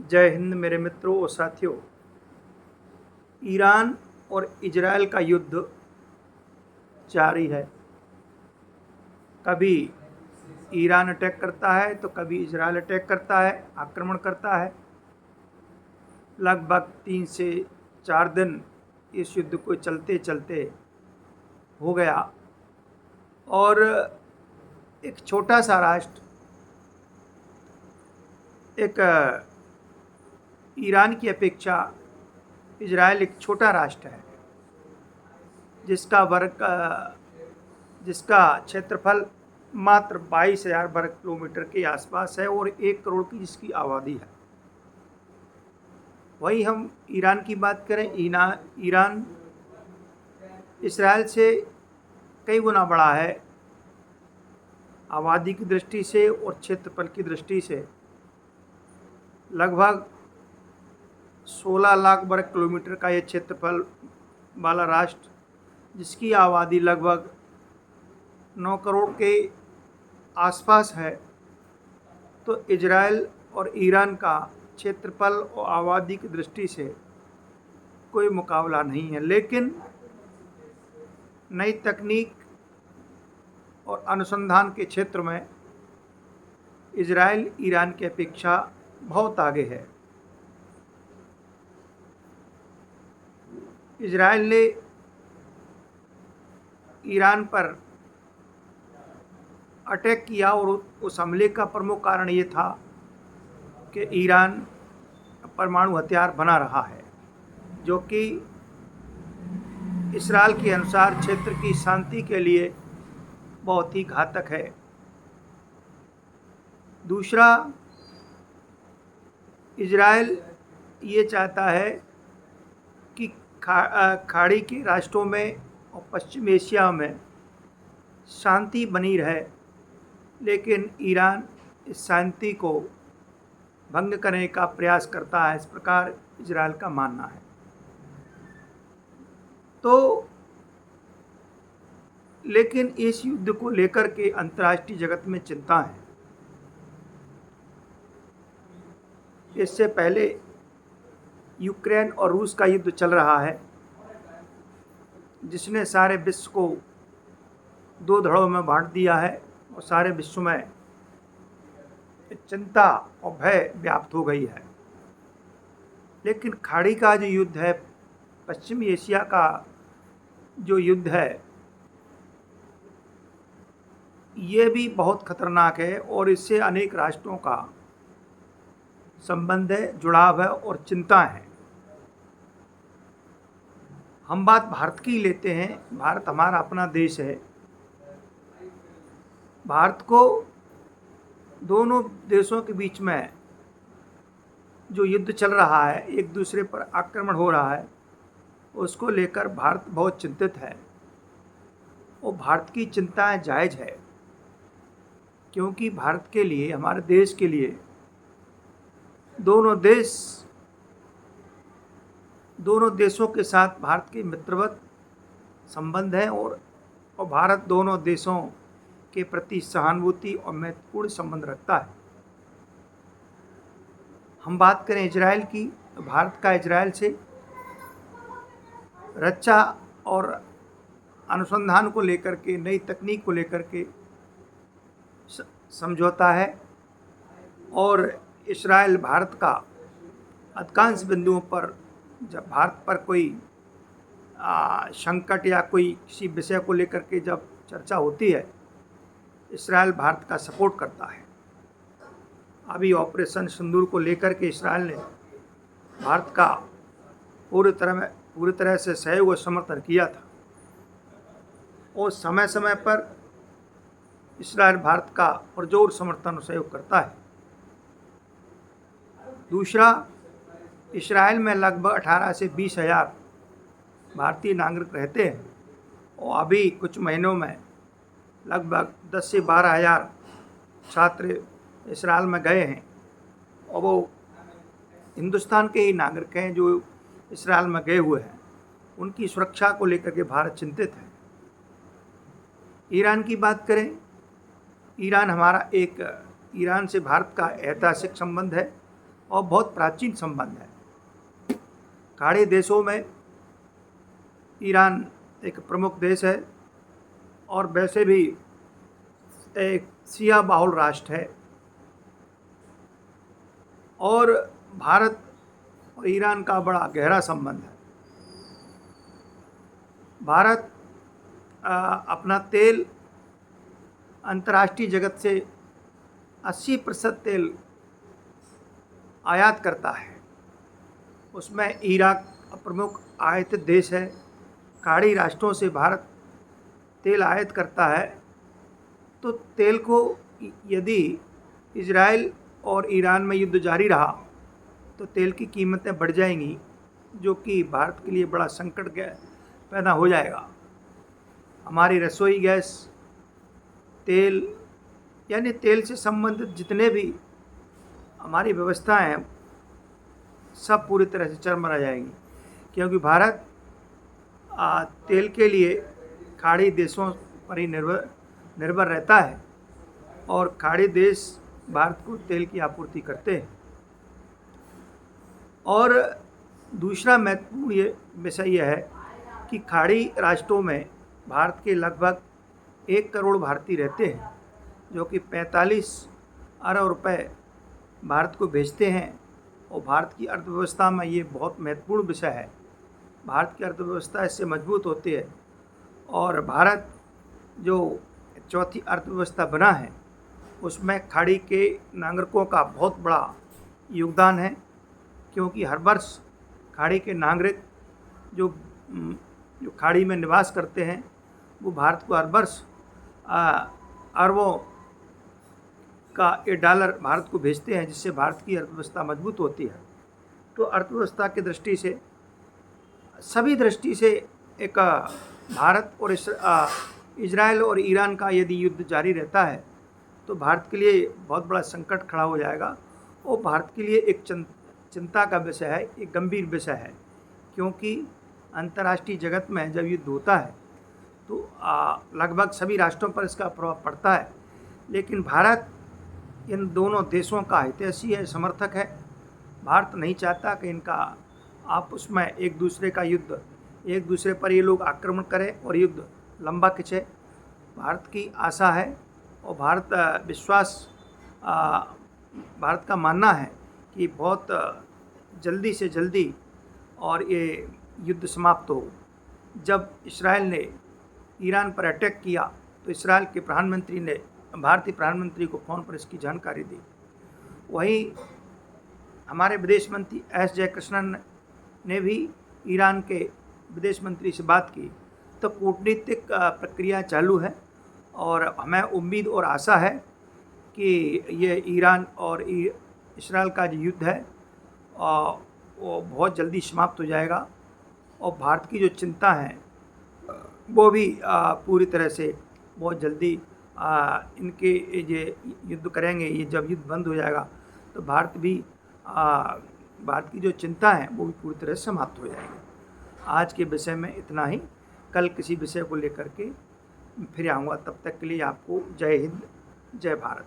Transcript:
जय हिंद मेरे मित्रों और साथियों। ईरान और इजराइल का युद्ध जारी है। कभी ईरान अटैक करता है तो कभी इजराइल अटैक करता है, आक्रमण करता है। लगभग 3 से 4 दिन इस युद्ध को चलते चलते हो गया और एक छोटा सा राष्ट्र, एक ईरान की अपेक्षा इजराइल एक छोटा राष्ट्र है, जिसका क्षेत्रफल मात्र 22,000 वर्ग किलोमीटर के आसपास है और 1 करोड़ की जिसकी आबादी है। वही हम ईरान की बात करें, ईरान इजराइल से कई गुना बड़ा है आबादी की दृष्टि से और क्षेत्रफल की दृष्टि से। लगभग 16 लाख वर्ग किलोमीटर का ये क्षेत्रफल वाला राष्ट्र, जिसकी आबादी लगभग 9 करोड़ के आसपास है, तो इजराइल और ईरान का क्षेत्रफल और आबादी की दृष्टि से कोई मुकाबला नहीं है। लेकिन नई तकनीक और अनुसंधान के क्षेत्र में इजराइल ईरान की अपेक्षा बहुत आगे है। इजराइल ने ईरान पर अटैक किया और उस हमले का प्रमुख कारण ये था कि ईरान परमाणु हथियार बना रहा है, जो कि इस्राएल के अनुसार क्षेत्र की शांति के लिए बहुत ही घातक है। दूसरा, इजराइल ये चाहता है कि खाड़ी के राष्ट्रों में और पश्चिम एशिया में शांति बनी रहे, लेकिन ईरान इस शांति को भंग करने का प्रयास करता है, इस प्रकार इजराइल का मानना है। तो लेकिन इस युद्ध को लेकर के अंतर्राष्ट्रीय जगत में चिंता है। इससे पहले यूक्रेन और रूस का युद्ध चल रहा है, जिसने सारे विश्व को 2 धड़ों में बांट दिया है और सारे विश्व में चिंता और भय व्याप्त हो गई है। लेकिन खाड़ी का जो युद्ध है, पश्चिमी एशिया का जो युद्ध है, ये भी बहुत खतरनाक है और इससे अनेक राष्ट्रों का संबंध है, जुड़ाव है और चिंता है। हम बात भारत की लेते हैं। भारत हमारा अपना देश है। भारत को दोनों देशों के बीच में जो युद्ध चल रहा है, एक दूसरे पर आक्रमण हो रहा है, उसको लेकर भारत बहुत चिंतित है और भारत की चिंताएं जायज़ है, क्योंकि भारत के लिए, हमारे देश के लिए दोनों देशों के साथ भारत के मित्रवत संबंध है और भारत दोनों देशों के प्रति सहानुभूति और महत्वपूर्ण संबंध रखता है। हम बात करें इजराइल की, तो भारत का इजराइल से रक्षा और अनुसंधान को लेकर के, नई तकनीक को लेकर के समझौता है और इजराइल भारत का अधिकांश बिंदुओं पर, जब भारत पर कोई संकट या कोई किसी विषय को लेकर के जब चर्चा होती है, इजराइल भारत का सपोर्ट करता है। अभी ऑपरेशन सिंदूर को लेकर के इजराइल ने भारत का पूरी तरह से सहयोग और समर्थन किया था और समय समय पर इजराइल भारत का पुरजोर समर्थन और सहयोग करता है। दूसरा, इजराइल में लगभग 18 से 20 हज़ार भारतीय नागरिक रहते हैं और अभी कुछ महीनों में लगभग 10 से 12 हज़ार छात्र इजराइल में गए हैं और वो हिंदुस्तान के ही नागरिक हैं जो इजराइल में गए हुए हैं। उनकी सुरक्षा को लेकर के भारत चिंतित है। ईरान की बात करें, ईरान से भारत का ऐतिहासिक संबंध है और बहुत प्राचीन संबंध है। खाड़ी देशों में ईरान एक प्रमुख देश है और वैसे भी एक शिया बहुल राष्ट्र है। और भारत और ईरान का बड़ा गहरा संबंध है। भारत अपना तेल अंतर्राष्ट्रीय जगत से 80% तेल आयात करता है। उसमें इराक प्रमुख आयातित देश है। खाड़ी राष्ट्रों से भारत तेल आयात करता है। तो तेल को यदि इजराइल और ईरान में युद्ध जारी रहा तो तेल की कीमतें बढ़ जाएंगी, जो कि भारत के लिए बड़ा संकट पैदा हो जाएगा। हमारी रसोई गैस, तेल यानी तेल से संबंधित जितने भी हमारी व्यवस्थाएं हैं सब पूरी तरह से चरमरा जाएंगी, क्योंकि भारत तेल के लिए खाड़ी देशों पर ही निर्भर रहता है और खाड़ी देश भारत को तेल की आपूर्ति करते हैं। और दूसरा महत्वपूर्ण ये विषय यह है कि खाड़ी राष्ट्रों में भारत के लगभग 1 करोड़ भारतीय रहते हैं, जो कि 45 अरब रुपए भारत को भेजते हैं। और भारत की अर्थव्यवस्था में ये बहुत महत्वपूर्ण विषय है। भारत की अर्थव्यवस्था इससे मजबूत होती है और भारत जो चौथी अर्थव्यवस्था बना है उसमें खाड़ी के नागरिकों का बहुत बड़ा योगदान है, क्योंकि हर वर्ष खाड़ी के नागरिक जो खाड़ी में निवास करते हैं वो भारत को हर वर्ष अरबों का ये डॉलर भारत को भेजते हैं, जिससे भारत की अर्थव्यवस्था मजबूत होती है। तो अर्थव्यवस्था की दृष्टि से, सभी दृष्टि से एक भारत और इजराइल और ईरान का यदि युद्ध जारी रहता है तो भारत के लिए बहुत बड़ा संकट खड़ा हो जाएगा और भारत के लिए एक चिंता का विषय है, एक गंभीर विषय है। क्योंकि अंतर्राष्ट्रीय जगत में जब युद्ध होता है तो लगभग सभी राष्ट्रों पर इसका प्रभाव पड़ता है, लेकिन भारत इन दोनों देशों का हितैषी है, समर्थक है। भारत नहीं चाहता कि इनका आपस में एक दूसरे का युद्ध, एक दूसरे पर ये लोग आक्रमण करें और युद्ध लंबा खिंचे। भारत की आशा है और भारत का मानना है कि बहुत जल्दी से जल्दी और ये युद्ध समाप्त हो। जब इस्राएल ने ईरान पर अटैक किया तो इस्राएल के प्रधानमंत्री ने भारतीय प्रधानमंत्री को फ़ोन पर इसकी जानकारी दी। वहीं हमारे विदेश मंत्री एस जयकृष्णन ने भी ईरान के विदेश मंत्री से बात की। तो कूटनीतिक प्रक्रिया चालू है और हमें उम्मीद और आशा है कि ये ईरान और इस्राएल का जो युद्ध है वो बहुत जल्दी समाप्त हो जाएगा और भारत की जो चिंता है वो भी पूरी तरह से बहुत जल्दी इनके ये युद्ध करेंगे। ये जब युद्ध बंद हो जाएगा तो भारत की जो चिंता है वो भी पूरी तरह से समाप्त हो जाएगी। आज के विषय में इतना ही। कल किसी विषय को लेकर के फिर आऊँगा। तब तक के लिए आपको जय हिंद, जय भारत।